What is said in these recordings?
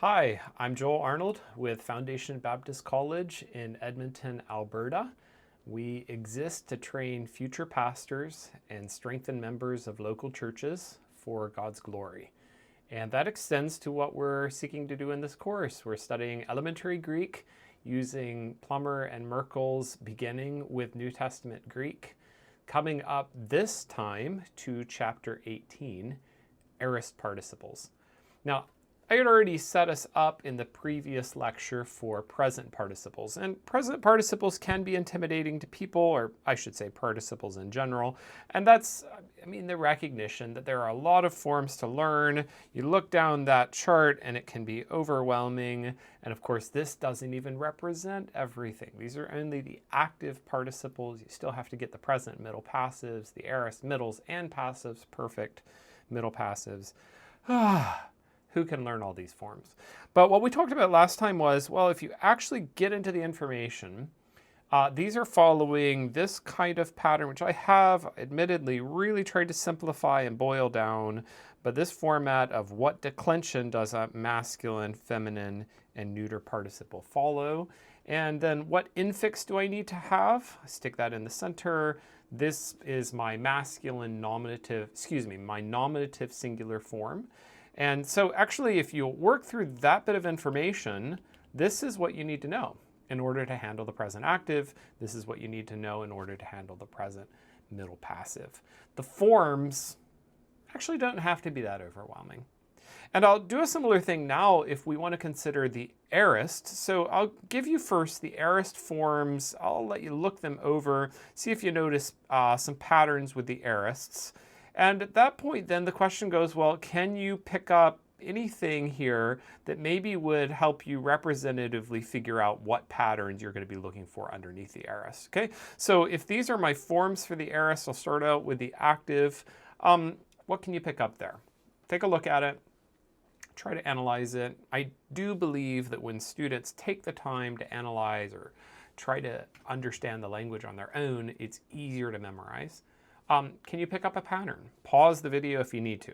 Hi, I'm Joel Arnold with Foundation Baptist College in Edmonton, Alberta. We exist to train future pastors and strengthen members of local churches for God's glory. And that extends to what we're seeking to do in this course. We're studying elementary Greek using Plummer and Merkel's beginning with New Testament Greek, coming up this time to chapter 18, Aorist participles. Now, I had already set us up in the previous lecture for present participles, and present participles can be intimidating to people, or I should say participles in general, and that's, the recognition that there are a lot of forms to learn. You look down that chart and it can be overwhelming, and of course this doesn't even represent everything. These are only the active participles. You still have to get the present middle passives, the aorist middles and passives, perfect middle passives. Who can learn all these forms? But what we talked about last time was, well, if you actually get into the information, these are following this kind of pattern, which I have admittedly really tried to simplify and boil down, but this format of what declension does a masculine, feminine, and neuter participle follow, and then what infix do I need to have? I stick that in the center. This is my masculine nominative, my nominative singular form. And so actually, if you work through that bit of information, this is what you need to know in order to handle the present active. This is what you need to know in order to handle the present middle passive. The forms actually don't have to be that overwhelming. And I'll do a similar thing now if we want to consider the aorist. So I'll give you first the aorist forms. I'll let you look them over, see if you notice some patterns with the aorists. And at that point, then the question goes, well, can you pick up anything here that maybe would help you representatively figure out what patterns you're going to be looking for underneath the aorist? Okay, so if these are my forms for the aorist, I'll start out with the active. What can you pick up there? Take a look at it. Try to analyze it. I do believe that when students take the time to analyze or try to understand the language on their own, it's easier to memorize. Can you pick up a pattern? Pause the video if you need to.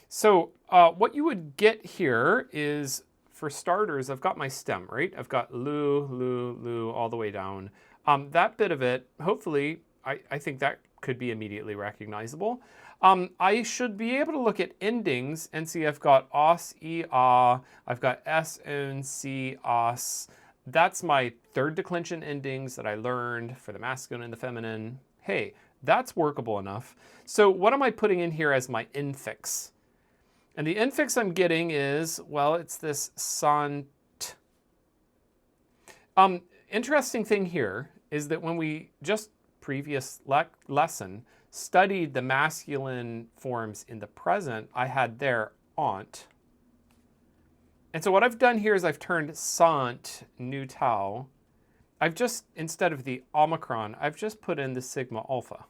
So what you would get here is, for starters, I've got my stem, right? I've got lu, lu, lu, all the way down. That bit of it, hopefully, I think that could be immediately recognizable. I should be able to look at endings and see I've got os, e, a, I've got s, un, c, os. That's my third declension endings that I learned for the masculine and the feminine. Hey, that's workable enough. So what am I putting in here as my infix? And the infix I'm getting is, well, it's this sant. Interesting thing here is that when we just previous lesson studied the masculine forms in the present, I had there aunt. And so what I've done here is I've turned sant, nu tau. I've just, instead of the omicron, I've just put in the sigma alpha.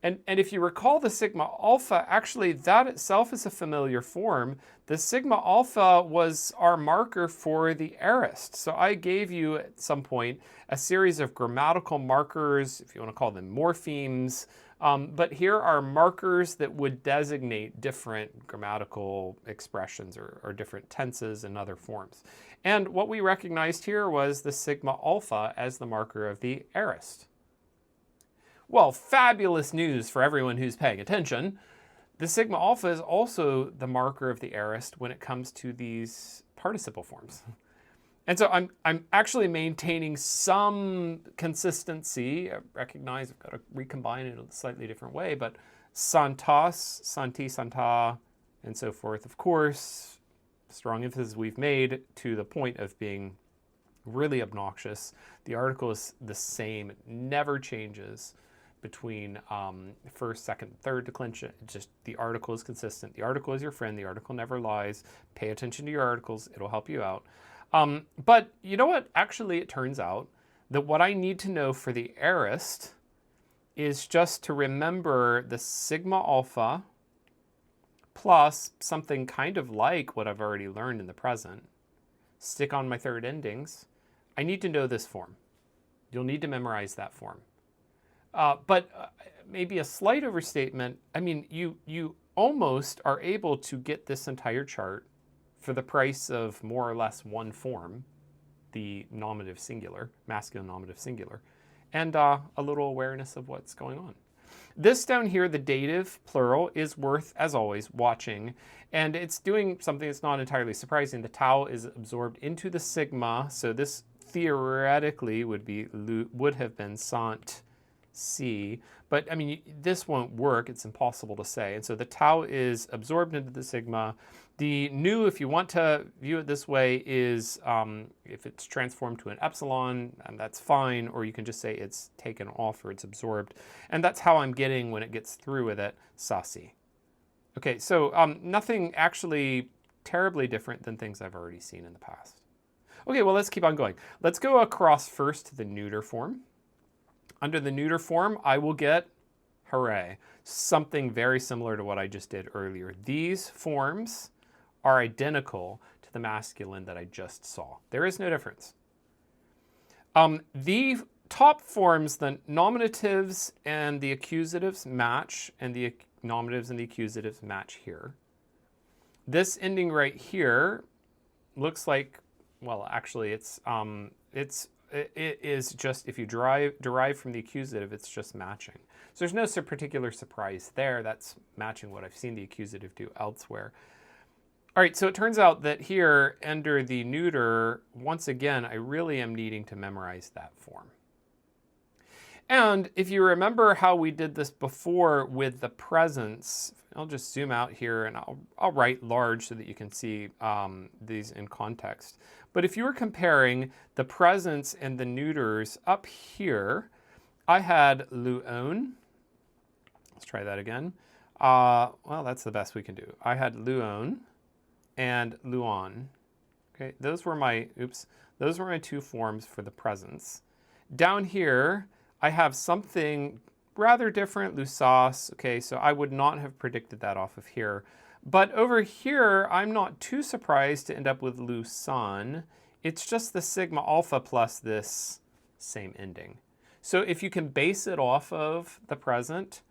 And if you recall the sigma alpha, actually that itself is a familiar form. The sigma alpha was our marker for the aorist. So I gave you at some point a series of grammatical markers, if you want to call them morphemes. But here are markers that would designate different grammatical expressions or different tenses and other forms. And what we recognized here was the sigma alpha as the marker of the aorist. Well, fabulous news for everyone who's paying attention. The sigma alpha is also the marker of the aorist when it comes to these participle forms. And so I'm actually maintaining some consistency. I recognize I've got to recombine it in a slightly different way, but santas, santi, santa, and so forth. Of course, strong emphasis we've made to the point of being really obnoxious. The article is the same, it never changes between first, second, third declension. Just the article is consistent. The article is your friend. The article never lies. Pay attention to your articles. It'll help you out. But you know what? Actually, it turns out that what I need to know for the aorist is just to remember the sigma alpha plus something kind of like what I've already learned in the present. Stick on my third endings. I need to know this form. You'll need to memorize that form. But maybe a slight overstatement. I mean, you almost are able to get this entire chart for the price of more or less one form, the nominative singular, masculine nominative singular, and a little awareness of what's going on. This down here, the dative plural, is worth, as always, watching. And it's doing something that's not entirely surprising. The tau is absorbed into the sigma. So this theoretically would have been sant C. But I mean, this won't work. It's impossible to say. And so the tau is absorbed into the sigma. The nu, if you want to view it this way, is if it's transformed to an epsilon, and that's fine, or you can just say it's taken off or it's absorbed. And that's how I'm getting, when it gets through with it, sasi. Okay, so nothing actually terribly different than things I've already seen in the past. Okay, well, let's keep on going. Let's go across first to the neuter form. Under the neuter form, I will get, hooray, something very similar to what I just did earlier. These forms are identical to the masculine that I just saw. There is no difference. The top forms, the nominatives and the accusatives match, and the nominatives and the accusatives match here. This ending right here looks like, well, actually, it is just, if you derive from the accusative, it's just matching. So there's no particular surprise there. That's matching what I've seen the accusative do elsewhere. All right, so it turns out that here, under the neuter, once again, I really am needing to memorize that form. And if you remember how we did this before with the presents, I'll just zoom out here and I'll write large so that you can see these in context. But if you were comparing the presents and the neuters up here, I had luon. Let's try that again. Well, that's the best we can do. I had luon and luon. Okay, those were my two forms for the presents. Down here, I have something rather different, lusas. Okay, so I would not have predicted that off of here. But over here, I'm not too surprised to end up with lusan. It's just the sigma alpha plus this same ending. So if you can base it off of the present,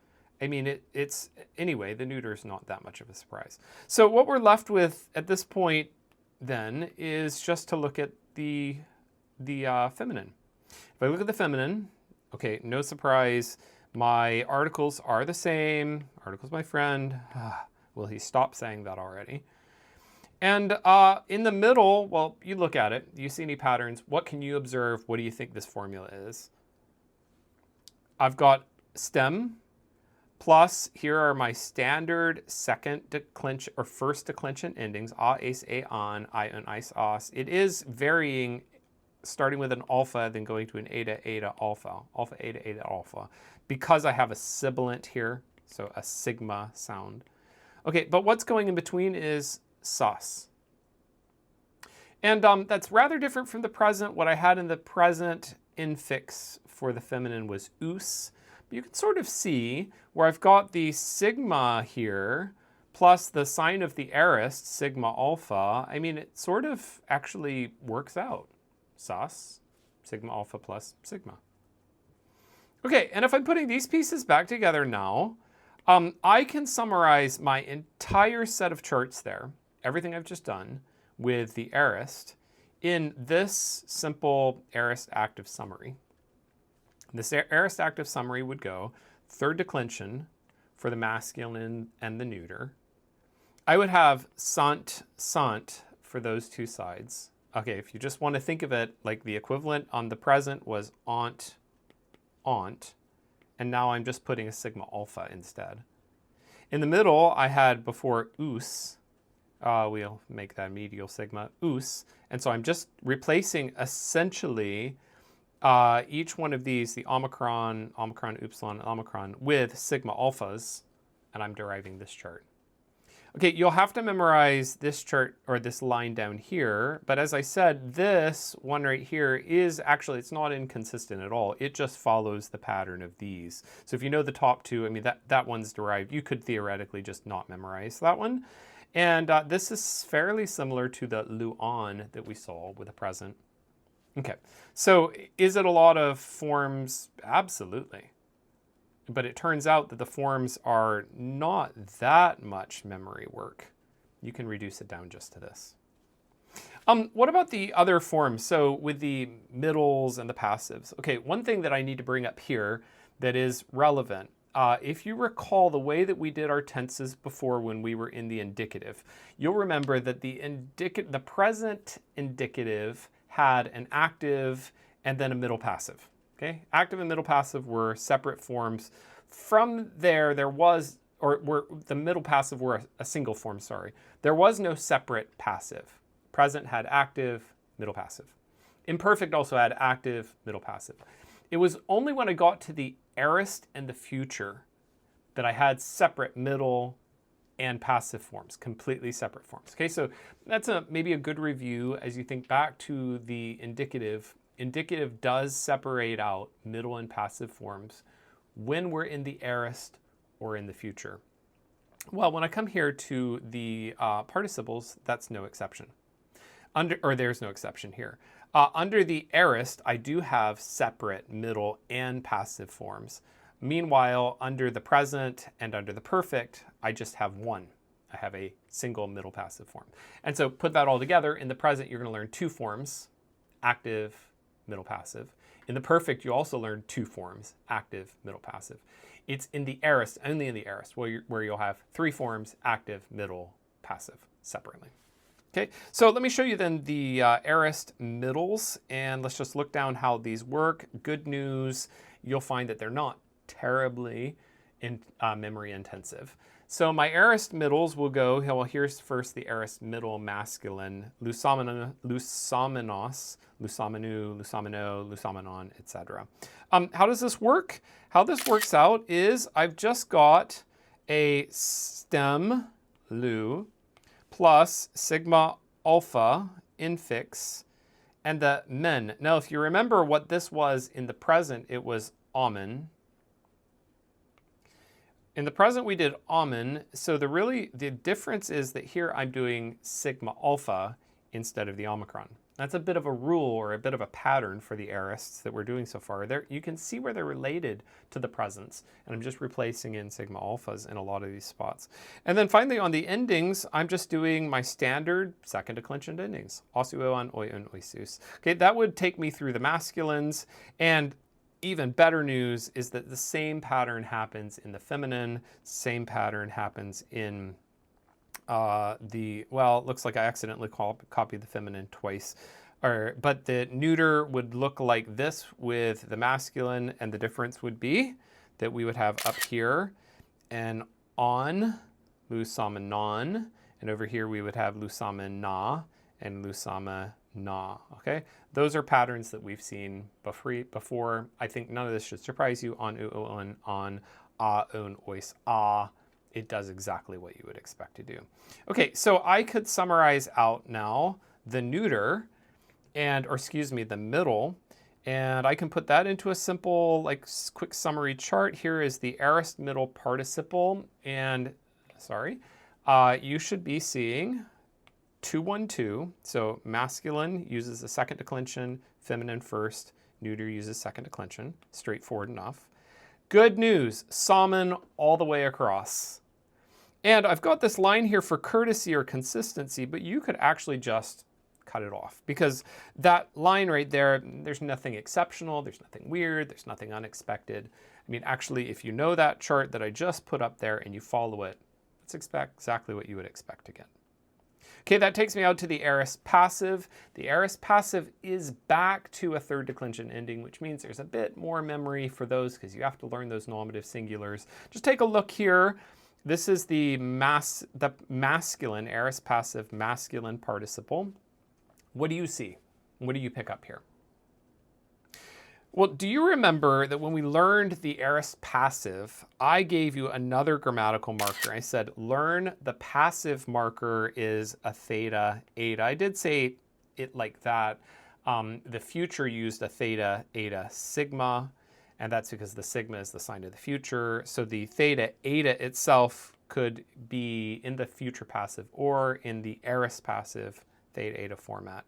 I mean, anyway, the neuter is not that much of a surprise. So what we're left with at this point then is just to look at the feminine. If I look at the feminine, okay, no surprise. My articles are the same. Articles, my friend. Will he stop saying that already? And in the middle, well, you look at it. Do you see any patterns? What can you observe? What do you think this formula is? I've got stem plus, here are my standard second declension or first declension endings. A, ace, a, on, I, un, ice, os. It is varying, starting with an alpha, then going to an eta, eta, alpha, alpha, eta, eta, alpha, because I have a sibilant here, so a sigma sound. Okay, but what's going in between is sus. And that's rather different from the present. What I had in the present infix for the feminine was us. You can sort of see where I've got the sigma here plus the sign of the aorist, sigma alpha. I mean, it sort of actually works out. Sus, sigma alpha plus sigma. Okay, and if I'm putting these pieces back together now, I can summarize my entire set of charts there, everything I've just done, with the aorist in this simple aorist active summary. This aorist active summary would go third declension for the masculine and the neuter. I would have sant, sant for those two sides. Okay, if you just want to think of it like the equivalent on the present was aunt, aunt, and now I'm just putting a sigma alpha instead. In the middle, I had before us. We'll make that medial sigma, us. And so I'm just replacing essentially each one of these, the omicron, omicron, upsilon, omicron, with sigma alphas, and I'm deriving this chart. Okay, you'll have to memorize this chart or this line down here, but as I said, this one right here is actually, it's not inconsistent at all. It just follows the pattern of these. So if you know the top two, I mean, that one's derived. You could theoretically just not memorize that one. And this is fairly similar to the luon that we saw with the present. Okay, so is it a lot of forms? Absolutely. but it turns out that the forms are not that much memory work. You can reduce it down just to this. What about the other forms? So with the middles and the passives. Okay, one thing that I need to bring up here that is relevant. If you recall the way that we did our tenses before when we were in the indicative, you'll remember that the present indicative had an active and then a middle passive. Okay, active and middle passive were separate forms. From there was, the middle passive were a single form, sorry. There was no separate passive. Present had active, middle passive. Imperfect also had active, middle passive. It was only when I got to the aorist and the future that I had separate middle and passive forms, completely separate forms. Okay, so that's maybe a good review as you think back to the indicative. Indicative does separate out middle and passive forms when we're in the aorist or in the future. Well, when I come here to the participles, that's no exception. There's no exception here. Under the aorist, I do have separate middle and passive forms. Meanwhile, under the present and under the perfect, I just have one. I have a single middle passive form. And so put that all together. In the present, you're going to learn two forms, active, middle passive. In the perfect, you also learn two forms, active, middle passive. It's in the aorist, only in the aorist, where you'll have three forms, active, middle, passive, separately. Okay, so let me show you then the aorist middles, and let's just look down how these work. Good news, you'll find that they're not terribly memory intensive. So my aorist middles will go, well, here's first the aorist middle masculine, lusamenos, lusamenos, lusamenu, lusameno, lusamenon, etc. How does this work? How this works out is I've just got a stem, lu, plus sigma alpha infix and the men. Now, if you remember what this was in the present, it was amen. In the present, we did amen. So the difference is that here I'm doing sigma alpha instead of the omicron. That's a bit of a rule or a bit of a pattern for the aorists that we're doing so far. There, you can see where they're related to the presents, and I'm just replacing in sigma alphas in a lot of these spots. And then finally on the endings, I'm just doing my standard second declension endings. Osuoan, oion, oisus. Okay, that would take me through the masculines, and even better news is that the same pattern happens in the feminine, same pattern happens in well, it looks like I accidentally copied the feminine twice. But the neuter would look like this with the masculine, and the difference would be that we would have up here an on, lusamenon, and over here we would have lusamena and lusamena, okay? Those are patterns that we've seen before. I think none of this should surprise you. On, on, on, ois, a. It does exactly what you would expect to do. Okay, so I could summarize out now the neuter the middle, and I can put that into a simple, like, quick summary chart. Here is the aorist middle participle, and, you should be seeing 2-1-2. So masculine uses the second declension, feminine first, neuter uses second declension. Straightforward enough. Good news, samen all the way across. And I've got this line here for courtesy or consistency, but you could actually just cut it off, because that line right there, there's nothing exceptional, there's nothing weird, there's nothing unexpected. I mean, actually, if you know that chart that I just put up there and you follow it, it's exactly what you would expect to get. Okay, that takes me out to the aorist passive. The aorist passive is back to a third declension ending, which means there's a bit more memory for those because you have to learn those nominative singulars. Just take a look here. This is the masculine, aorist passive masculine participle. What do you see? What do you pick up here? Well, do you remember that when we learned the aorist passive, I gave you another grammatical marker. I said, learn the passive marker is a theta, eta. I did say it like that. The future used a theta, eta, sigma, and that's because the sigma is the sign of the future. So the theta, eta itself could be in the future passive or in the aorist passive theta, eta format.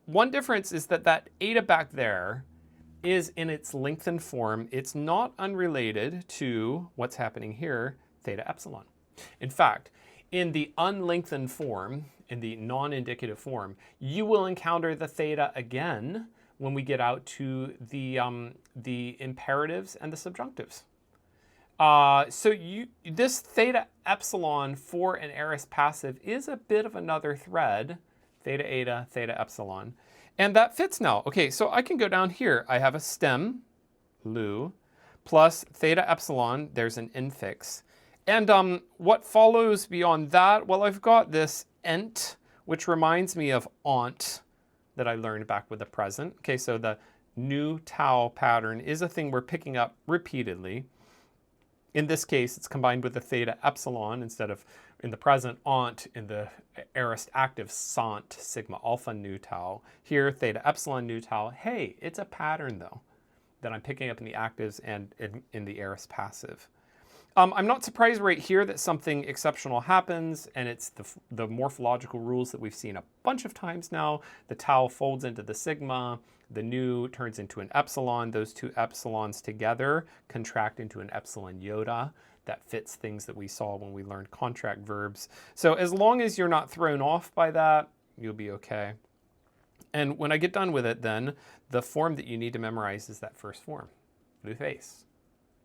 One difference is that eta back there is in its lengthened form. It's not unrelated to what's happening here, theta epsilon. In fact, in the unlengthened form, in the non-indicative form, you will encounter the theta again when we get out to the imperatives and the subjunctives. This theta epsilon for an aorist passive is a bit of another thread, theta eta, theta epsilon. And that fits now. Okay, so I can go down here. I have a stem, lu, plus theta epsilon, there's an infix. And what follows beyond that? Well, I've got this ent, which reminds me of aunt that I learned back with the present. Okay, so the nu tau pattern is a thing we're picking up repeatedly. In this case, it's combined with the theta epsilon instead of, in the present, aunt, in the aorist active, sant, sigma alpha nu tau. Here, theta epsilon nu tau. Hey, it's a pattern, though, that I'm picking up in the actives and in the aorist passive. I'm not surprised right here that something exceptional happens, and it's the morphological rules that we've seen a bunch of times now. The tau folds into the sigma, the nu turns into an epsilon. Those two epsilons together contract into an epsilon iota. That fits things that we saw when we learned contract verbs. So as long as you're not thrown off by that, you'll be okay. And when I get done with it, then the form that you need to memorize is that first form, luthes.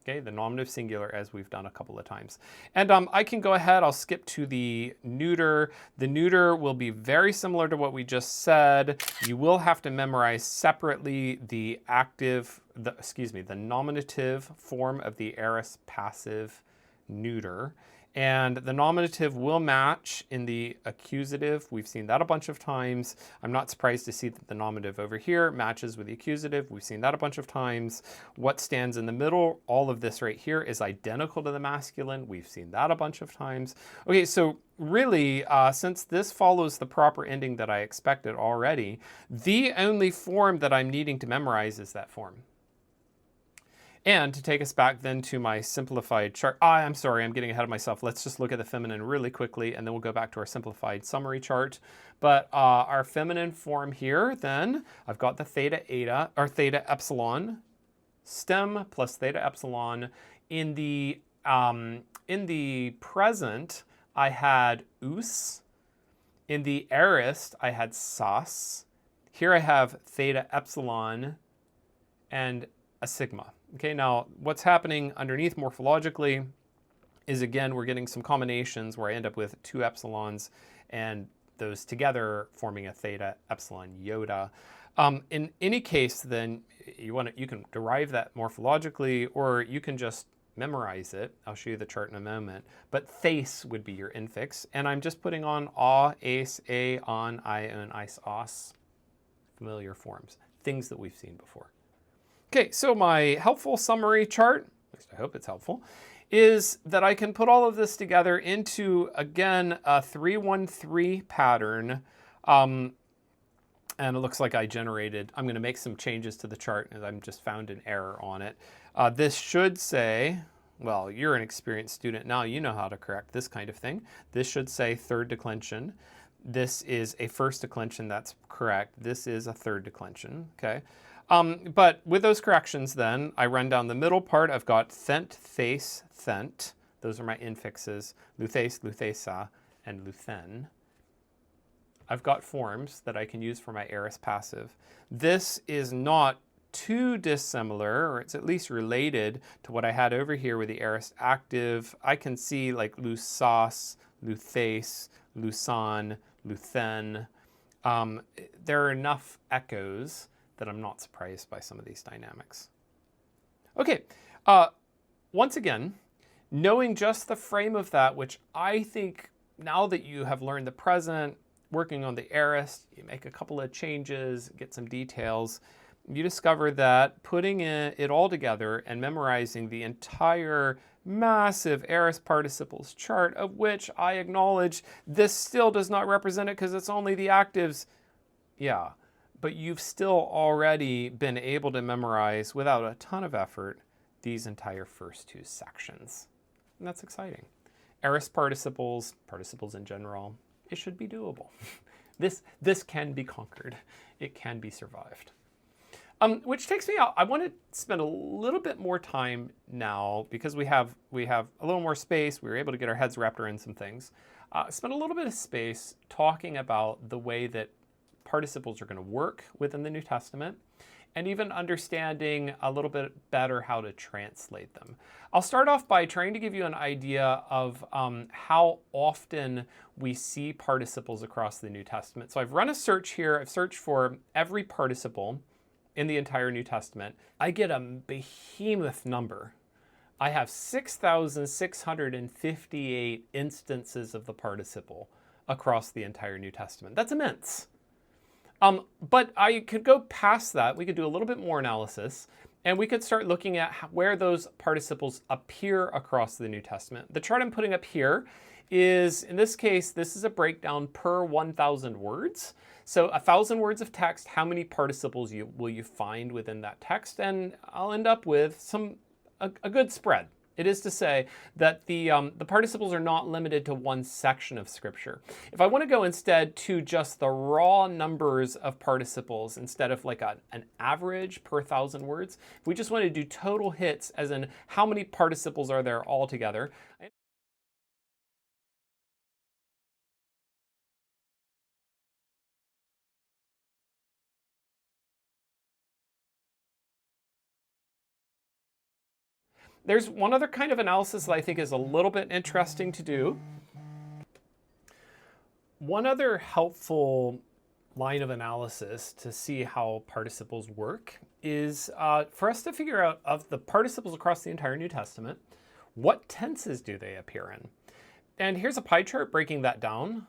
Okay, the nominative singular, as we've done a couple of times. And I can go ahead, I'll skip to the neuter. The neuter will be very similar to what we just said. You will have to memorize separately the the nominative form of the aorist passive neuter. And the nominative will match in the accusative. We've seen that a bunch of times. I'm not surprised to see that the nominative over here matches with the accusative. We've seen that a bunch of times. What stands in the middle, all of this right here, is identical to the masculine. We've seen that a bunch of times. Okay, so really, since this follows the proper ending that I expected already, the only form that I'm needing to memorize is that form. And to take us back then to my simplified chart, I'm sorry, I'm getting ahead of myself. Let's just look at the feminine really quickly, and then we'll go back to our simplified summary chart. But our feminine form here, then, I've got the theta eta, or theta epsilon, stem plus theta epsilon. In the present, I had us. In the aorist, I had sas. Here I have theta epsilon and a sigma. Okay, now what's happening underneath morphologically is, again, we're getting some combinations where I end up with two epsilons and those together forming a theta epsilon iota. In any case, then you can derive that morphologically, or you can just memorize it. I'll show you the chart in a moment. But thes would be your infix, and I'm just putting on a, ace, a, on, ion, ice, os, familiar forms, things that we've seen before. Okay, so my helpful summary chart, at least I hope it's helpful, is that I can put all of this together into, again, a 3-1-3 pattern. And it looks like I'm going to make some changes to the chart, and I've just found an error on it. This should say, well, you're an experienced student now, you know how to correct this kind of thing. This should say third declension. This is a first declension, that's correct. This is a third declension, okay? But with those corrections then, I run down the middle part. I've got thent, thes, thent. Those are my infixes, luthes, luthesa, and luthen. I've got forms that I can use for my aorist passive. This is not too dissimilar, or it's at least related to what I had over here with the aorist active. I can see like lusas, luthes, lusan, luthen. There are enough echoes that I'm not surprised by some of these dynamics. Okay, once again, knowing just the frame of that, which I think now that you have learned the present, working on the aorist, you make a couple of changes, get some details, you discover that putting it all together and memorizing the entire massive aorist participles chart, of which I acknowledge this still does not represent it because it's only the actives. Yeah. But you've still already been able to memorize, without a ton of effort, these entire first two sections. And that's exciting. Aorist participles, participles in general, it should be doable. This can be conquered. It can be survived. Which takes me out. I want to spend a little bit more time now because we have a little more space. We were able to get our heads wrapped around some things. Spend a little bit of space talking about the way that participles are going to work within the New Testament, and even understanding a little bit better how to translate them. I'll start off by trying to give you an idea of how often we see participles across the New Testament. So I've run a search here. I've searched for every participle in the entire New Testament. I get a behemoth number. I have 6,658 instances of the participle across the entire New Testament. That's immense. But I could go past that. We could do a little bit more analysis, and we could start looking at where those participles appear across the New Testament. The chart I'm putting up here is, in this case, this is a breakdown per 1,000 words. So 1,000 words of text, how many participles will you find within that text? And I'll end up with a good spread. It is to say that the participles are not limited to one section of Scripture. If I want to go instead to just the raw numbers of participles instead of like an average per 1,000 words, if we just want to do total hits, as in how many participles are there altogether, there's one other kind of analysis that I think is a little bit interesting to do. One other helpful line of analysis to see how participles work is for us to figure out, of the participles across the entire New Testament, what tenses do they appear in? And here's a pie chart breaking that down.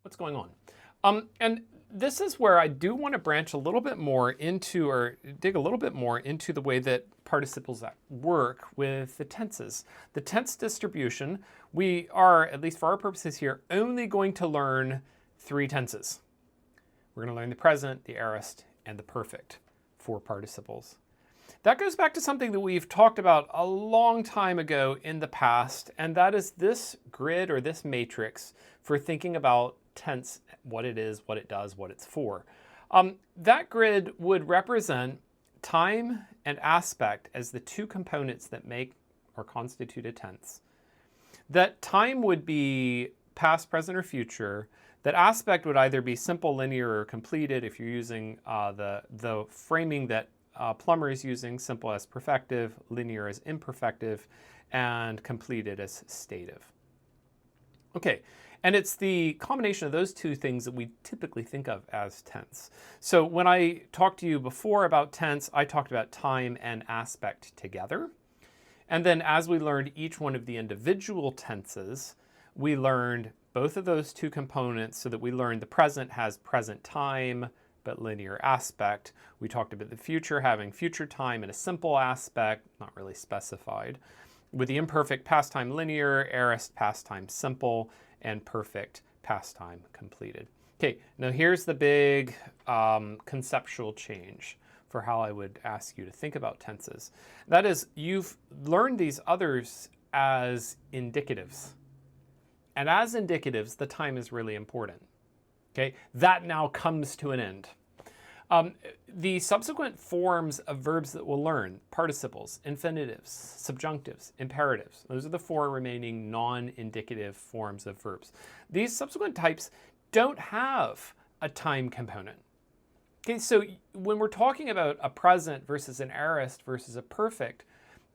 What's going on? And this is where I do want to branch a little bit more into, or dig a little bit more into, the way that participles work with the tenses. The tense distribution, we are, at least for our purposes here, only going to learn 3 tenses. We're going to learn the present, the aorist, and the perfect for participles. That goes back to something that we've talked about a long time ago in the past, and that is this grid, or this matrix, for thinking about tense, what it is, what it does, what it's for. That grid would represent time and aspect as the 2 components that make or constitute a tense. That time would be past, present, or future. That aspect would either be simple, linear, or completed if you're using the framing that Plummer is using, simple as perfective, linear as imperfective, and completed as stative. Okay, and it's the combination of those 2 things that we typically think of as tense. So when I talked to you before about tense, I talked about time and aspect together. And then as we learned each one of the individual tenses, we learned both of those 2 components, so that we learned the present has present time, but linear aspect. We talked about the future having future time and a simple aspect, not really specified. With the imperfect, past time linear, aorist, past time simple, and perfect, past time completed. Okay, now here's the big conceptual change for how I would ask you to think about tenses. That is, you've learned these others as indicatives. And as indicatives, the time is really important. Okay, that now comes to an end. The subsequent forms of verbs that we'll learn, participles, infinitives, subjunctives, imperatives, those are the 4 remaining non-indicative forms of verbs. These subsequent types don't have a time component. Okay, so when we're talking about a present versus an aorist versus a perfect,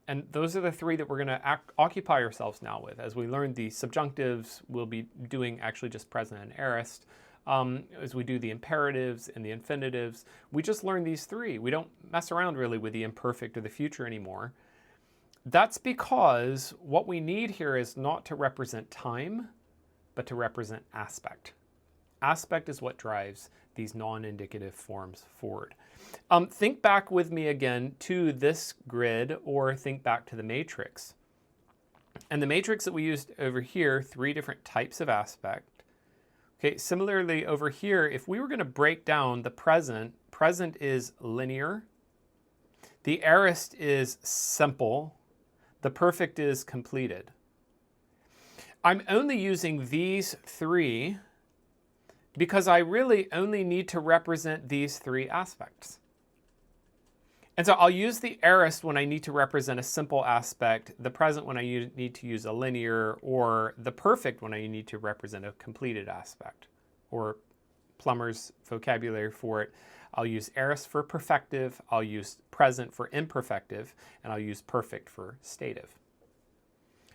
and those are the 3 that we're going to occupy ourselves now with. As we learn the subjunctives, we'll be doing actually just present and aorist. As we do the imperatives and the infinitives, we just learn these 3. We don't mess around really with the imperfect or the future anymore. That's because what we need here is not to represent time, but to represent aspect. Aspect is what drives these non-indicative forms forward. Think back with me again to this grid, or think back to the matrix. And the matrix that we used over here, 3 different types of aspect. Okay, similarly over here, if we were going to break down the present is linear, the aorist is simple, the perfect is completed. I'm only using these 3 because I really only need to represent these 3 aspects. And so I'll use the aorist when I need to represent a simple aspect, the present when I need to use a linear, or the perfect when I need to represent a completed aspect, or Plummer's vocabulary for it. I'll use aorist for perfective, I'll use present for imperfective, and I'll use perfect for stative.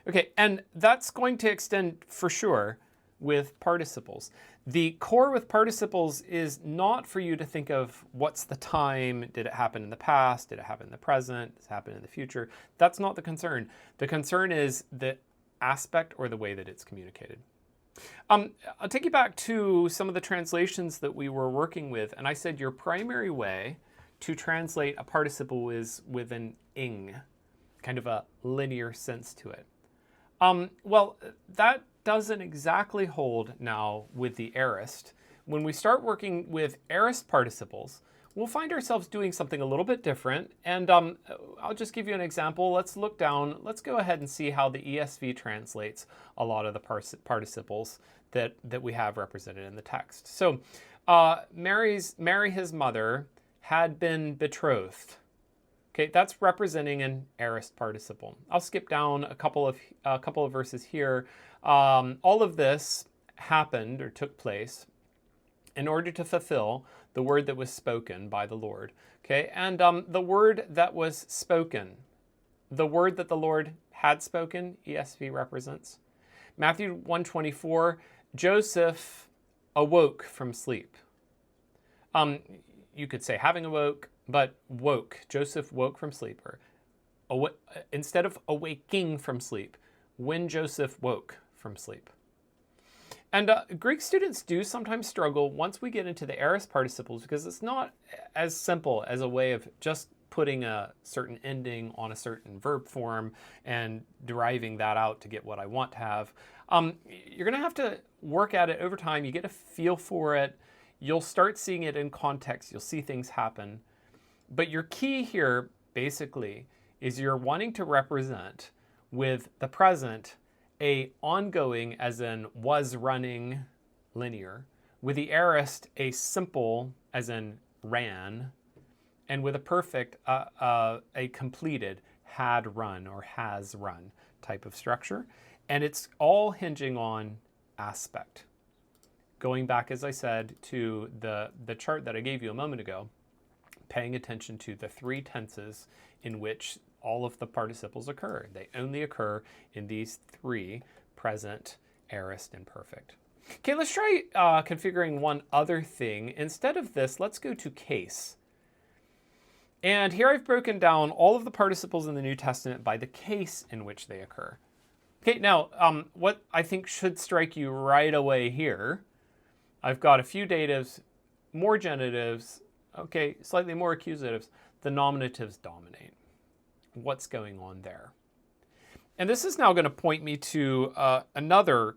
Okay, and that's going to extend for sure with participles. The core with participles is not for you to think of what's the time, did it happen in the past, did it happen in the present, does it happen in the future. That's not the concern. The concern is the aspect or the way that it's communicated. I'll take you back to some of the translations that we were working with, and I said your primary way to translate a participle is with an ing, kind of a linear sense to it. Well, that doesn't exactly hold now with the aorist. When we start working with aorist participles, we'll find ourselves doing something a little bit different. And I'll just give you an example. Let's look down. Let's go ahead and see how the ESV translates a lot of the participles that we have represented in the text. So Mary, his mother, had been betrothed. Okay, that's representing an aorist participle. I'll skip down a couple of verses here. All of this happened or took place in order to fulfill the word that was spoken by the Lord. Okay, and the word that was spoken, the word that the Lord had spoken, ESV represents. Matthew 1:24, Joseph awoke from sleep. You could say having awoke, but woke. Joseph woke from sleep. Or instead of awaking from sleep, when Joseph woke from sleep. And Greek students do sometimes struggle once we get into the aorist participles because it's not as simple as a way of just putting a certain ending on a certain verb form and deriving that out to get what I want to have. You're going to have to work at it over time. You get a feel for it. You'll start seeing it in context. You'll see things happen. But your key here, basically, is you're wanting to represent with the present a ongoing, as in was running, linear, with the aorist a simple, as in ran, and with a perfect, a completed, had run or has run type of structure. And it's all hinging on aspect. Going back, as I said, to the chart that I gave you a moment ago, paying attention to the 3 tenses in which all of the participles occur. They only occur in these 3, present, aorist, and perfect. Okay, let's try configuring one other thing. Instead of this, let's go to case. And here I've broken down all of the participles in the New Testament by the case in which they occur. Okay, now what I think should strike you right away here, I've got a few datives, more genitives, okay, slightly more accusatives. The nominatives dominate. What's going on there? And this is now going to point me to another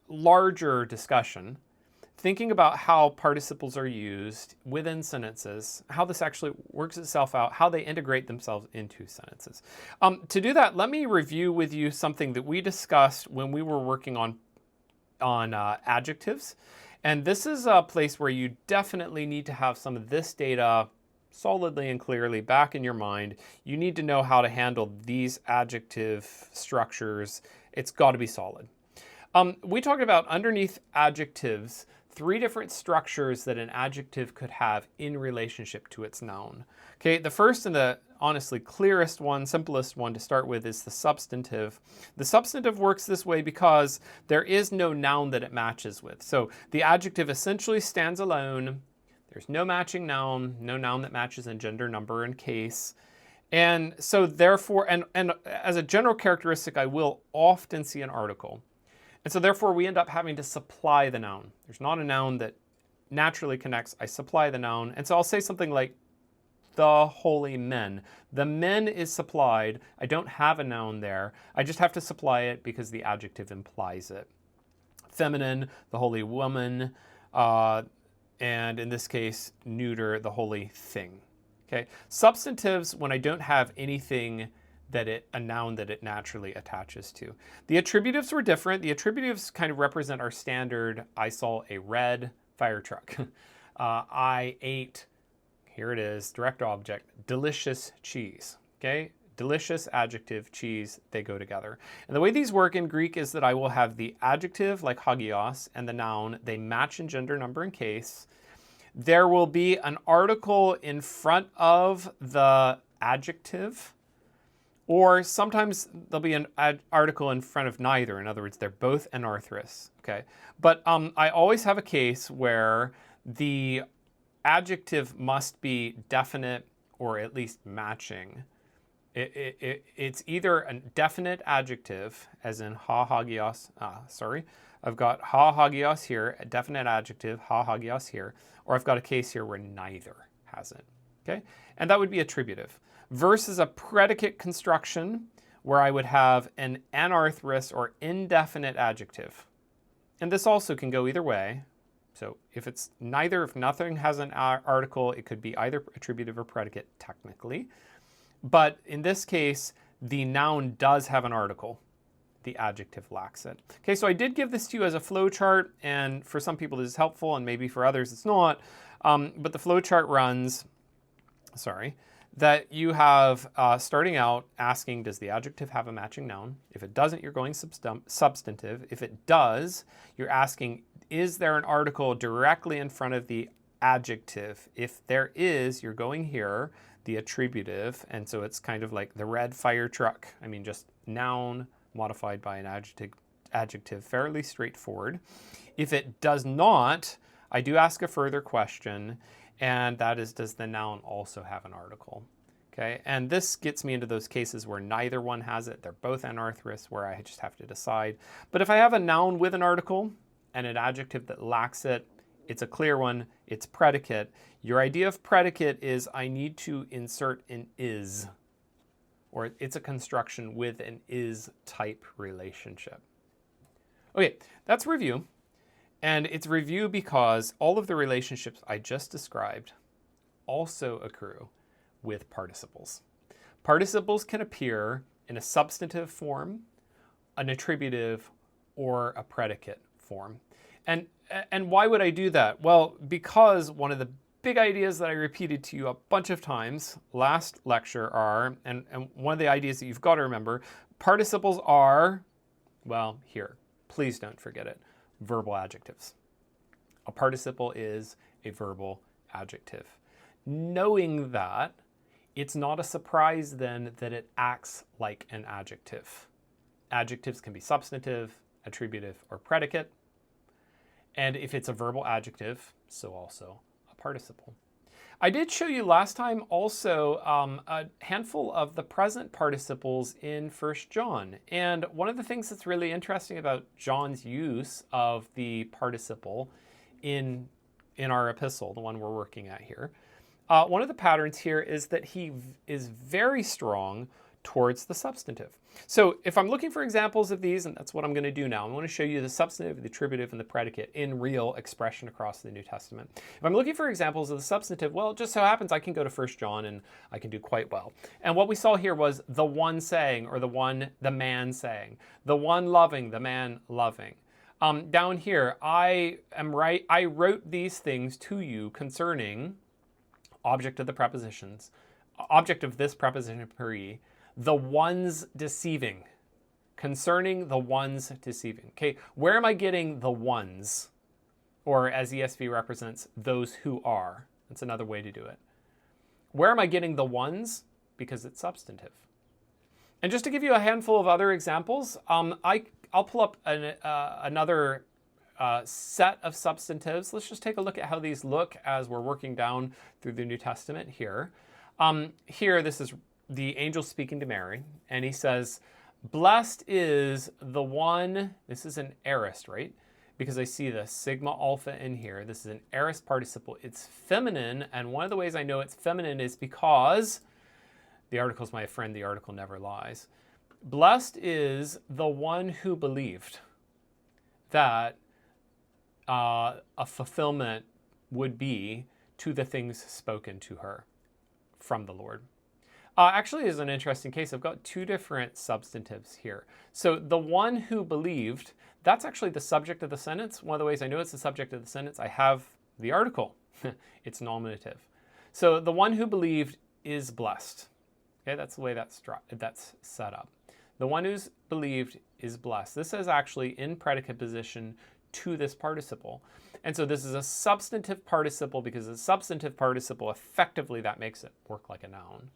larger discussion, thinking about how participles are used within sentences, how this actually works itself out, how they integrate themselves into sentences. To do that, let me review with you something that we discussed when we were working on adjectives. And this is a place where you definitely need to have some of this data solidly and clearly back in your mind. You need to know how to handle these adjective structures. It's got to be solid. We talked about underneath adjectives, 3 different structures that an adjective could have in relationship to its noun. Okay, the first and the honestly clearest one, simplest one to start with is the substantive. The substantive works this way because there is no noun that it matches with. So the adjective essentially stands alone. There's no matching noun, no noun that matches in gender, number, and case. And so therefore, and as a general characteristic, I will often see an article. And so therefore, we end up having to supply the noun. There's not a noun that naturally connects. I supply the noun. And so I'll say something like, the holy men. The men is supplied. I don't have a noun there. I just have to supply it because the adjective implies it. Feminine, the holy woman, and in this case, neuter, the holy thing. Okay. Substantives, when I don't have anything a noun that it naturally attaches to. The attributives were different. The attributives kind of represent our standard, I saw a red fire truck. I ate, here it is, direct object, delicious cheese. Okay. Delicious, adjective, cheese, they go together. And the way these work in Greek is that I will have the adjective, like hagios, and the noun. They match in gender, number, and case. There will be an article in front of the adjective, or sometimes there'll be an article in front of neither. In other words, they're both anarthrous. Okay, but I always have a case where the adjective must be definite or at least matching. It's either a definite adjective, as in ha hagios. I've got ha hagios here, a definite adjective, ha hagios here, or I've got a case here where neither has it. Okay, and that would be attributive. Versus a predicate construction where I would have an anarthrous or indefinite adjective. And this also can go either way. So if it's neither, if nothing has an article, it could be either attributive or predicate technically. But in this case, the noun does have an article. The adjective lacks it. Okay, so I did give this to you as a flow chart, and for some people this is helpful, and maybe for others it's not. But the flow chart runs, that you have starting out asking, does the adjective have a matching noun? If it doesn't, you're going substantive. If it does, you're asking, is there an article directly in front of the adjective? If there is, you're going here, the attributive, and so it's kind of like the red fire truck. I mean, just noun modified by an adjective, fairly straightforward. If it does not, I do ask a further question, and that is, does the noun also have an article? Okay, and this gets me into those cases where neither one has it. They're both anarthrous, where I just have to decide. But if I have a noun with an article and an adjective that lacks it, it's a clear one, it's predicate. Your idea of predicate is I need to insert an is, or it's a construction with an is type relationship. Okay, that's review. And it's review because all of the relationships I just described also accrue with participles. Participles can appear in a substantive form, an attributive, or a predicate form. And why would I do that? Well, because one of the big ideas that I repeated to you a bunch of times last lecture are, and one of the ideas that you've got to remember, participles are, well, here, please don't forget it, verbal adjectives. A participle is a verbal adjective. Knowing that, it's not a surprise then that it acts like an adjective. Adjectives can be substantive, attributive, or predicate. And if it's a verbal adjective, so also a participle. I did show you last time also a handful of the present participles in 1 John. And one of the things that's really interesting about John's use of the participle in our epistle, the one we're working at here, one of the patterns here is that he is very strong towards the substantive. So if I'm looking for examples of these, and that's what I'm going to do now, I'm going to show you the substantive, the attributive, and the predicate in real expression across the New Testament. If I'm looking for examples of the substantive, well, it just so happens I can go to 1 John and I can do quite well. And what we saw here was the one saying, or the man saying, the one loving, the man loving. Down here, I wrote these things to you concerning object of the prepositions, object of this preposition peri, the ones deceiving, concerning the ones deceiving. Okay, where am I getting the ones? Or as ESV represents, those who are. That's another way to do it. Where am I getting the ones? Because it's substantive. And just to give you a handful of other examples, I'll pull up another set of substantives. Let's just take a look at how these look as we're working down through the New Testament here. Here, this is the angel speaking to Mary, and he says, blessed is the one, this is an aorist, right? Because I see the sigma alpha in here. This is an aorist participle. It's feminine, and one of the ways I know it's feminine is because the article's my friend, the article never lies. Blessed is the one who believed that a fulfillment would be to the things spoken to her from the Lord. Actually, is an interesting case. I've got two different substantives here. So the one who believed, that's actually the subject of the sentence. One of the ways I know it's the subject of the sentence, I have the article. It's nominative. So the one who believed is blessed. Okay, that's the way that's set up. The one who's believed is blessed. This is actually in predicate position to this participle. And so this is a substantive participle because a substantive participle, effectively, that makes it work like a noun.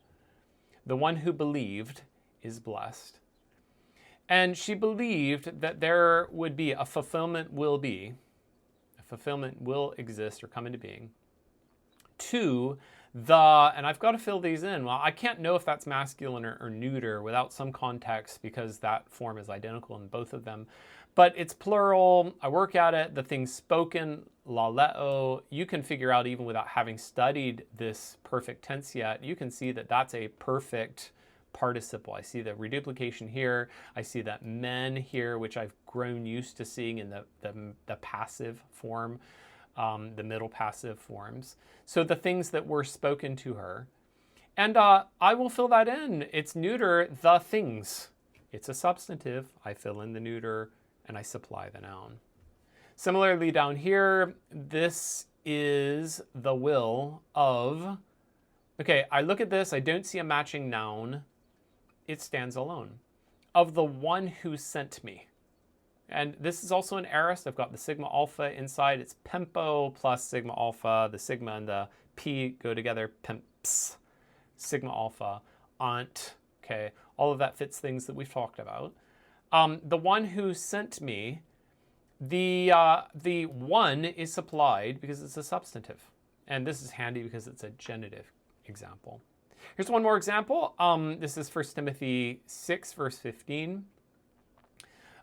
The one who believed is blessed. And she believed that there would be a fulfillment will exist or come into being to the, and I've got to fill these in. Well, I can't know if that's masculine or neuter without some context because that form is identical in both of them. But it's plural. I work at it. The thing spoken, laleo, you can figure out even without having studied this perfect tense yet, you can see that that's a perfect participle. I see the reduplication here. I see that men here, which I've grown used to seeing in the passive form, the middle passive forms. So the things that were spoken to her. And I will fill that in. It's neuter, the things. It's a substantive. I fill in the neuter and I supply the noun. Similarly down here, this is the will of, okay, I look at this, I don't see a matching noun. It stands alone. Of the one who sent me. And this is also an aorist. I've got the sigma alpha inside. It's pempo plus sigma alpha. The sigma and the p go together, pemps. Sigma alpha, aunt. Okay, all of that fits things that we've talked about. The one who sent me, the one is supplied because it's a substantive. And this is handy because it's a genitive example. Here's one more example. This is 1 Timothy 6, verse 15.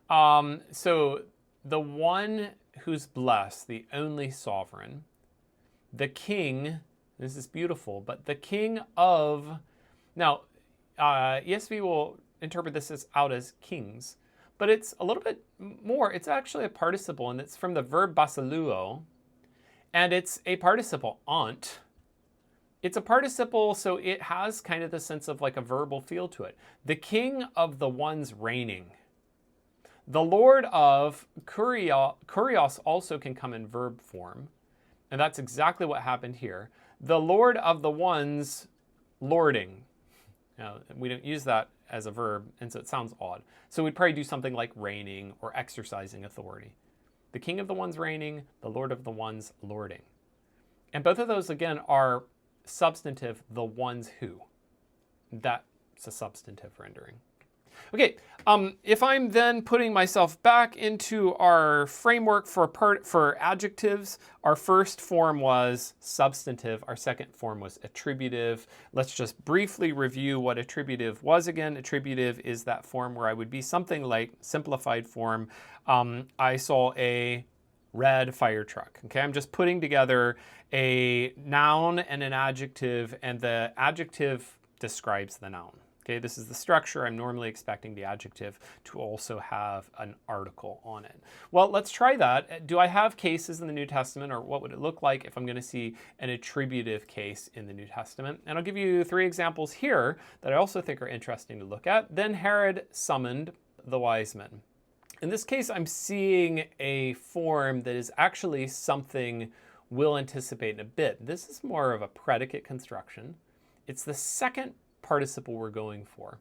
So the one who's blessed, the only sovereign, the king, this is beautiful, but the king of, now, ESV will interpret this out as kings, but it's a little bit more. It's actually a participle, and it's from the verb basiluo, and it's a participle, aunt. It's a participle, so it has kind of the sense of like a verbal feel to it. The king of the ones reigning. The Lord of, kurios also can come in verb form, and that's exactly what happened here. The Lord of the ones lording. Now, we don't use that as a verb, and so it sounds odd. So we'd probably do something like reigning or exercising authority. The king of the ones reigning, the Lord of the ones lording. And both of those, again, are substantive, the ones who. That's a substantive rendering. Okay, if I'm then putting myself back into our framework for adjectives, our first form was substantive, our second form was attributive. Let's just briefly review what attributive was again. Attributive is that form where I would be something like simplified form. I saw a red fire truck. Okay, I'm just putting together a noun and an adjective, and the adjective describes the noun. Okay, this is the structure. I'm normally expecting the adjective to also have an article on it. Well, let's try that. Do I have cases in the New Testament, or what would it look like if I'm going to see an attributive case in the New Testament? And I'll give you 3 examples here that I also think are interesting to look at. Then Herod summoned the wise men. In this case, I'm seeing a form that is actually something we'll anticipate in a bit. This is more of a predicate construction. It's the second participle we're going for.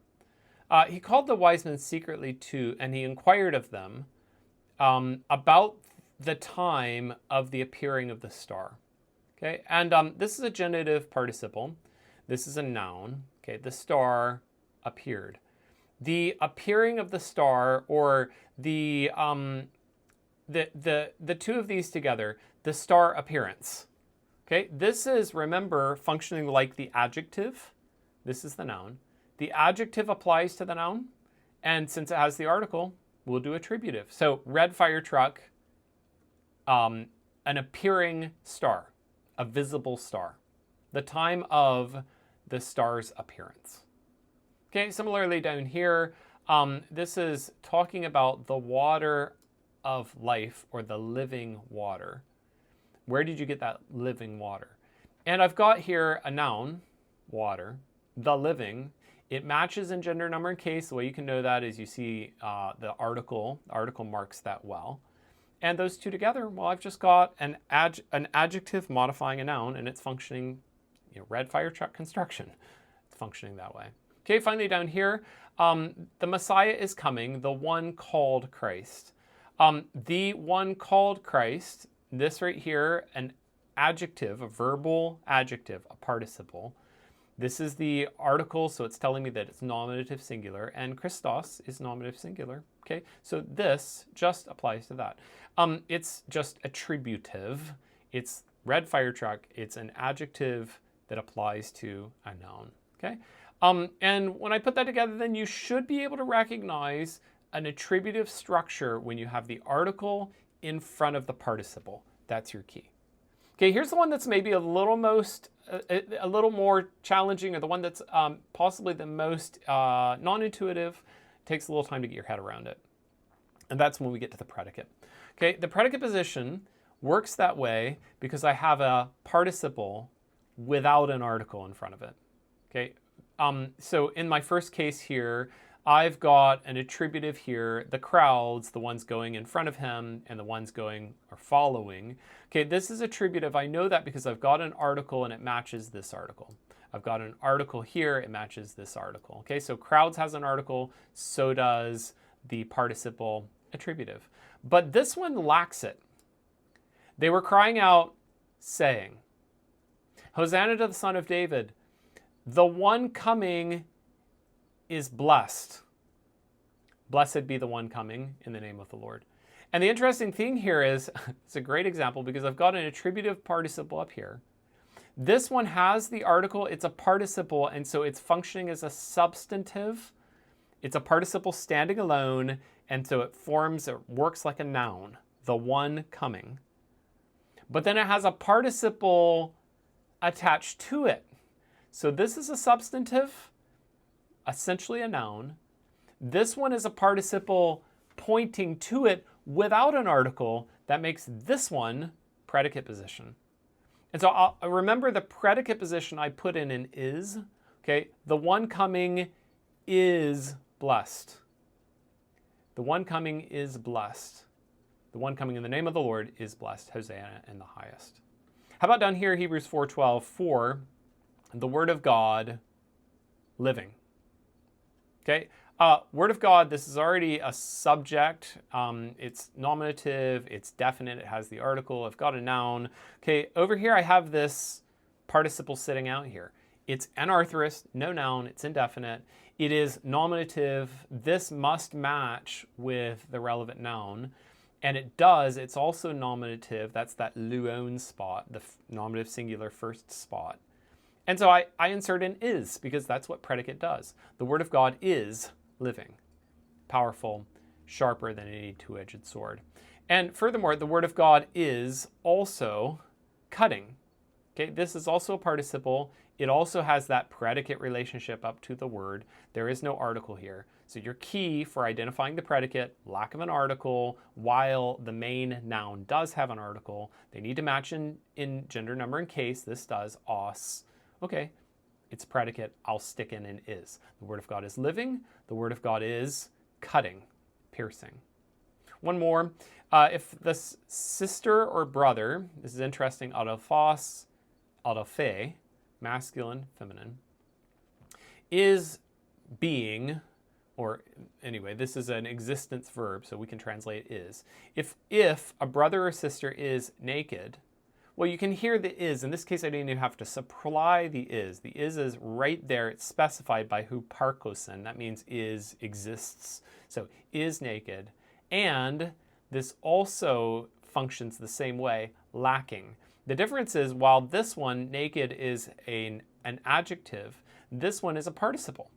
He called the wise men secretly to, and he inquired of them about the time of the appearing of the star. Okay, and this is a genitive participle. This is a noun. Okay, the star appeared. The appearing of the star, or the two of these together, the star appearance. Okay, this is, remember, functioning like the adjective. This is the noun. the adjective applies to the noun, and since it has the article, we'll do attributive. So red fire truck, an appearing star, a visible star, the time of the star's appearance. Okay, similarly down here, this is talking about the water of life, or the living water. Where did you get that living water? And I've got here a noun, water, the living. It matches in gender, number, and case. The way you can know that is you see the article. The article marks that well. And those two together, well, I've just got an adjective modifying a noun, and it's functioning, red fire truck construction. It's functioning that way. Okay, finally down here, the Messiah is coming, the one called Christ. The one called Christ, this right here, an adjective, a verbal adjective, a participle. This is the article, so it's telling me that it's nominative singular, and Christos is nominative singular. Okay, so this just applies to that. It's just attributive. It's red fire truck. It's an adjective that applies to a noun. Okay, and when I put that together, then you should be able to recognize an attributive structure when you have the article in front of the participle. That's your key. Okay, here's the one that's maybe a little more challenging, or the one that's possibly the most non-intuitive. Takes a little time to get your head around it. And that's when we get to the predicate. Okay, the predicate position works that way because I have a participle without an article in front of it. Okay, so in my first case here, I've got an attributive here, the crowds, the ones going in front of him, and the ones going or following. Okay, this is attributive. I know that because I've got an article and it matches this article. I've got an article here, it matches this article. Okay, so crowds has an article, so does the participle attributive. But this one lacks it. They were crying out, saying, Hosanna to the Son of David. The one coming is blessed. Blessed be the one coming in the name of the Lord. And the interesting thing here is, it's a great example because I've got an attributive participle up here. This one has the article, it's a participle, and so it's functioning as a substantive. It's a participle standing alone, and so it works like a noun, the one coming. But then it has a participle attached to it. So this is a substantive, essentially a noun. This one is a participle pointing to it without an article. That makes this one predicate position. And so I'll remember the predicate position I put in is, okay, the one coming is blessed. The one coming is blessed. The one coming in the name of the Lord is blessed. Hosanna in the highest. How about down here, Hebrews 4:12, for the word of God living. Okay, word of God, this is already a subject. It's nominative, it's definite, it has the article. I've got a noun. Okay, over here I have this participle sitting out here. It's anarthrous, no noun, it's indefinite. It is nominative. This must match with the relevant noun. And it does, it's also nominative. That's that luon spot, the nominative singular first spot. And so I insert an is because that's what predicate does. The word of God is living, powerful, sharper than any two-edged sword. And furthermore, the word of God is also cutting. Okay, this is also a participle. It also has that predicate relationship up to the word. There is no article here. So your key for identifying the predicate, lack of an article, while the main noun does have an article, they need to match in gender, number, and case. This does, os. Okay, it's predicate. I'll stick in an is. The word of God is living. The word of God is cutting, piercing. One more. If the sister or brother, this is interesting, autophos, autophe, masculine, feminine, is being, or anyway, this is an existence verb, so we can translate is. If a brother or sister is naked, well, you can hear the is. In this case, I didn't even have to supply the is. The is right there. It's specified by huparkosen. That means is, exists. So is naked. And this also functions the same way, lacking. The difference is while this one, naked, is an adjective, this one is a participle.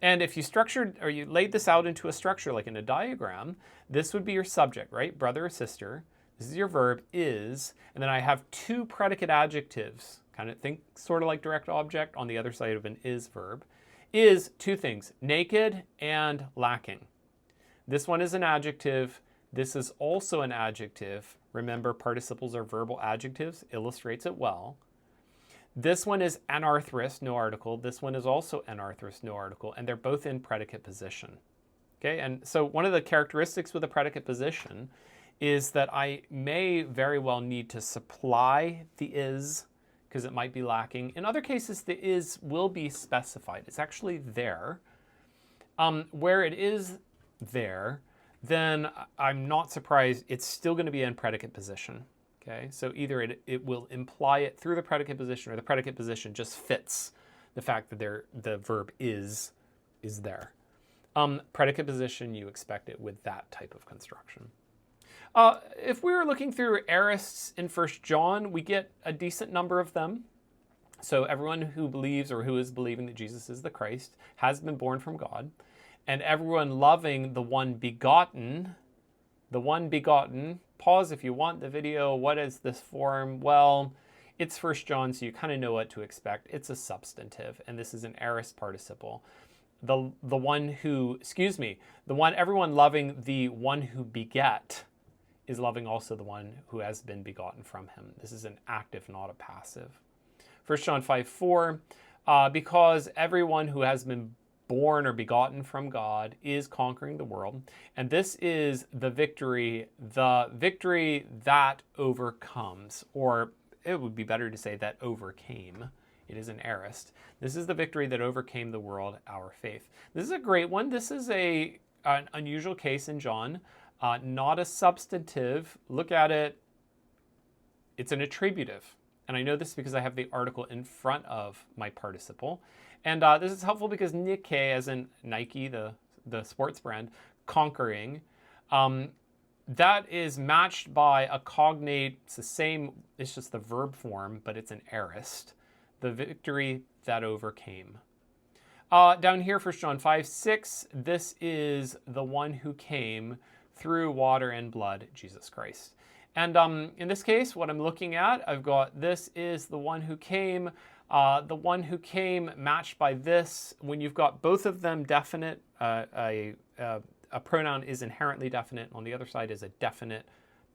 And if you structured, or you laid this out into a structure like in a diagram, this would be your subject, right? Brother or sister. This is your verb, is. And then I have two predicate adjectives. Kind of think sort of like direct object on the other side of an is verb. Is two things, naked and lacking. This one is an adjective. This is also an adjective. Remember, participles are verbal adjectives. Illustrates it well. This one is anarthrous, no article. This one is also anarthrous, no article. And they're both in predicate position. Okay, and so one of the characteristics with a predicate position is that I may very well need to supply the is, because it might be lacking. In other cases, the is will be specified. It's actually there. Where it is there, then I'm not surprised it's still going to be in predicate position. Okay, so either it will imply it through the predicate position, or the predicate position just fits the fact that the verb is there. Predicate position, you expect it with that type of construction. If we were looking through aorists in 1 John, we get a decent number of them. So everyone who believes or who is believing that Jesus is the Christ has been born from God. And everyone loving the one begotten, pause if you want the video. What is this form? Well, it's 1 John, so you kind of know what to expect. It's a substantive, and this is an aorist participle. The one who, everyone loving the one who beget is loving also the one who has been begotten from him. This is an active, not a passive. 1 John 5:4, because everyone who has been born or begotten from God is conquering the world. And this is the victory that overcomes, or it would be better to say that overcame. It is an aorist. This is the victory that overcame the world, our faith. This is a great one. This is an unusual case in John. Not a substantive. Look at it. It's an attributive. And I know this because I have the article in front of my participle. And this is helpful because Nike, as in Nike, the sports brand, conquering, that is matched by a cognate. It's the same, it's just the verb form, but it's an aorist. The victory that overcame. Down here, 1 John 5:6, this is the one who came through water and blood, Jesus Christ. And in this case, what I'm looking at, I've got this is the one who came matched by this. When you've got both of them definite, a pronoun is inherently definite. On the other side is a definite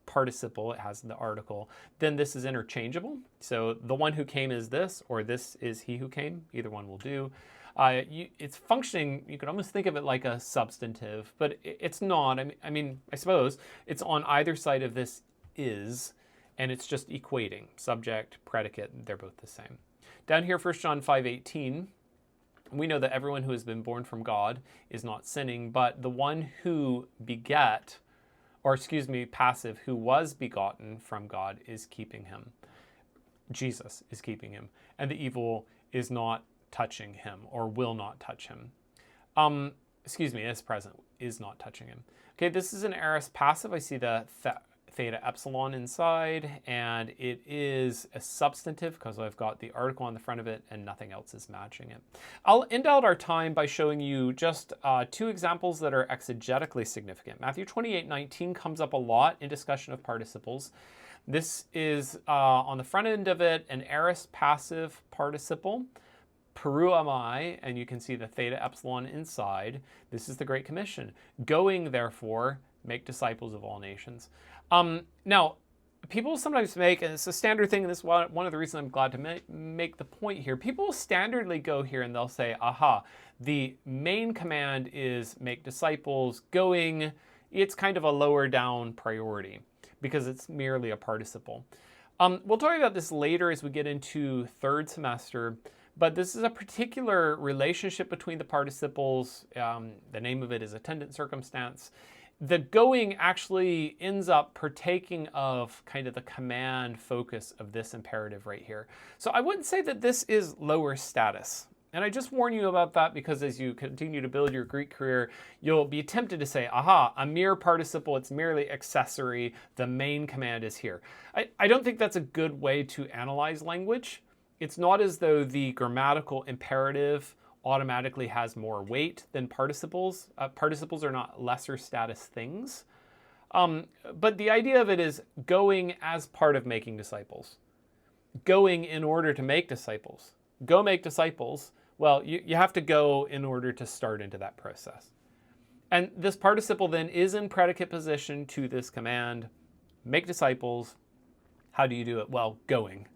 participle. It has the article. Then this is interchangeable. So the one who came is this, or this is he who came. Either one will do. It's functioning, you could almost think of it like a substantive, but it's not. I mean, I suppose it's on either side of this is, and it's just equating. Subject, predicate, they're both the same. Down here, 1 John 5:18, we know that everyone who has been born from God is not sinning, but the one who begat, passive, who was begotten from God is keeping him. Jesus is keeping him, and the evil is not touching him, or will not touch him. Is present, is not touching him. Okay, this is an aorist passive. I see the theta epsilon inside, and it is a substantive because I've got the article on the front of it and nothing else is matching it. I'll end out our time by showing you just two examples that are exegetically significant. Matthew 28:19 comes up a lot in discussion of participles. This is on the front end of it an aorist passive participle. Peruamai, and you can see the theta epsilon inside. This is the Great Commission. Going, therefore, make disciples of all nations. Now, people sometimes make, and it's a standard thing, and this is one of the reasons I'm glad to make the point here, people standardly go here and they'll say, aha, the main command is make disciples. Going, it's kind of a lower down priority because it's merely a participle. We'll talk about this later as we get into third semester, but this is a particular relationship between the participles. The name of it is attendant circumstance. The going actually ends up partaking of kind of the command focus of this imperative right here. So I wouldn't say that this is lower status. And I just warn you about that because as you continue to build your Greek career, you'll be tempted to say, aha, a mere participle, it's merely accessory, the main command is here. I don't think that's a good way to analyze language. It's not as though the grammatical imperative automatically has more weight than participles. Participles are not lesser status things. But the idea of it is going as part of making disciples. Going in order to make disciples. Go make disciples. Well, you have to go in order to start into that process. And this participle then is in predicate position to this command, make disciples. How do you do it? Well, going.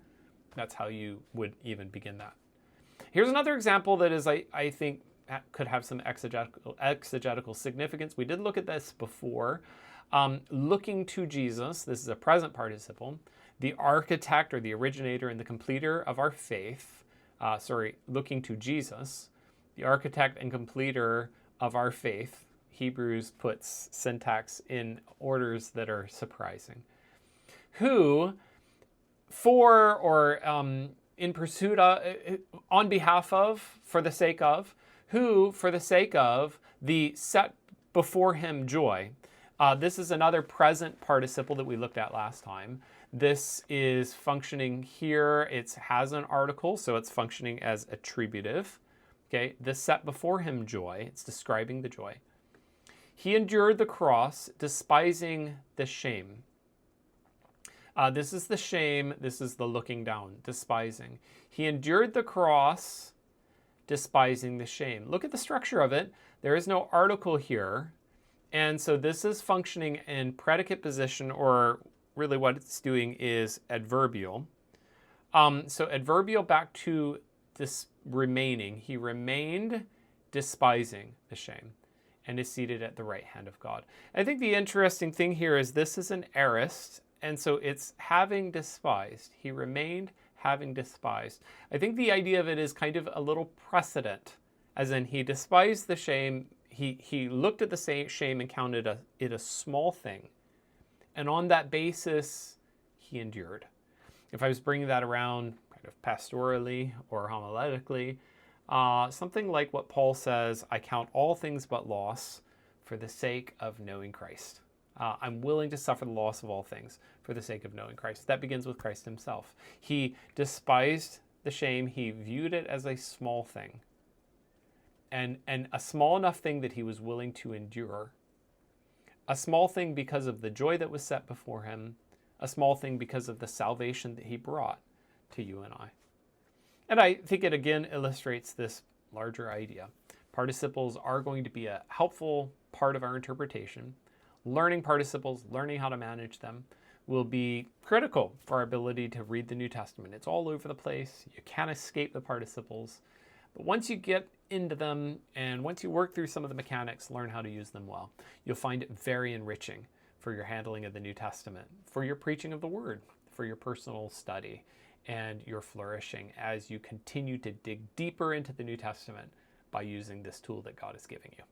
That's how you would even begin that. Here's another example that is, I think, could have some exegetical significance. We did look at this before. Looking to Jesus, this is a present participle, the architect or the originator and the completer of our faith. Looking to Jesus, the architect and completer of our faith. Hebrews puts syntax in orders that are surprising. Who, for or in pursuit of, on behalf of, for the sake of, who, for the sake of, the set before him joy. This is another present participle that we looked at last time. This is functioning here. It has an article, so it's functioning as attributive. Okay, the set before him joy. It's describing the joy. He endured the cross, despising the shame. This is the shame. This is the looking down, despising. He endured the cross, despising the shame. Look at the structure of it. There is no article here. And so this is functioning in predicate position, or really what it's doing is adverbial. So adverbial back to this remaining. He remained despising the shame and is seated at the right hand of God. I think the interesting thing here is this is an aorist, and so it's having despised. He remained having despised. I think the idea of it is kind of a little precedent, as in he despised the shame. He looked at the shame and counted it a small thing. And on that basis, he endured. If I was bringing that around kind of pastorally or homiletically, something like what Paul says, I count all things but loss for the sake of knowing Christ. I'm willing to suffer the loss of all things for the sake of knowing Christ. That begins with Christ himself. He despised the shame. He viewed it as a small thing. And a small enough thing that he was willing to endure. A small thing because of the joy that was set before him. A small thing because of the salvation that he brought to you and I. And I think it again illustrates this larger idea. Participles are going to be a helpful part of our interpretation. Learning participles, learning how to manage them, will be critical for our ability to read the New Testament. It's all over the place. You can't escape the participles. But once you get into them and once you work through some of the mechanics, learn how to use them well, you'll find it very enriching for your handling of the New Testament, for your preaching of the Word, for your personal study, and your flourishing as you continue to dig deeper into the New Testament by using this tool that God is giving you.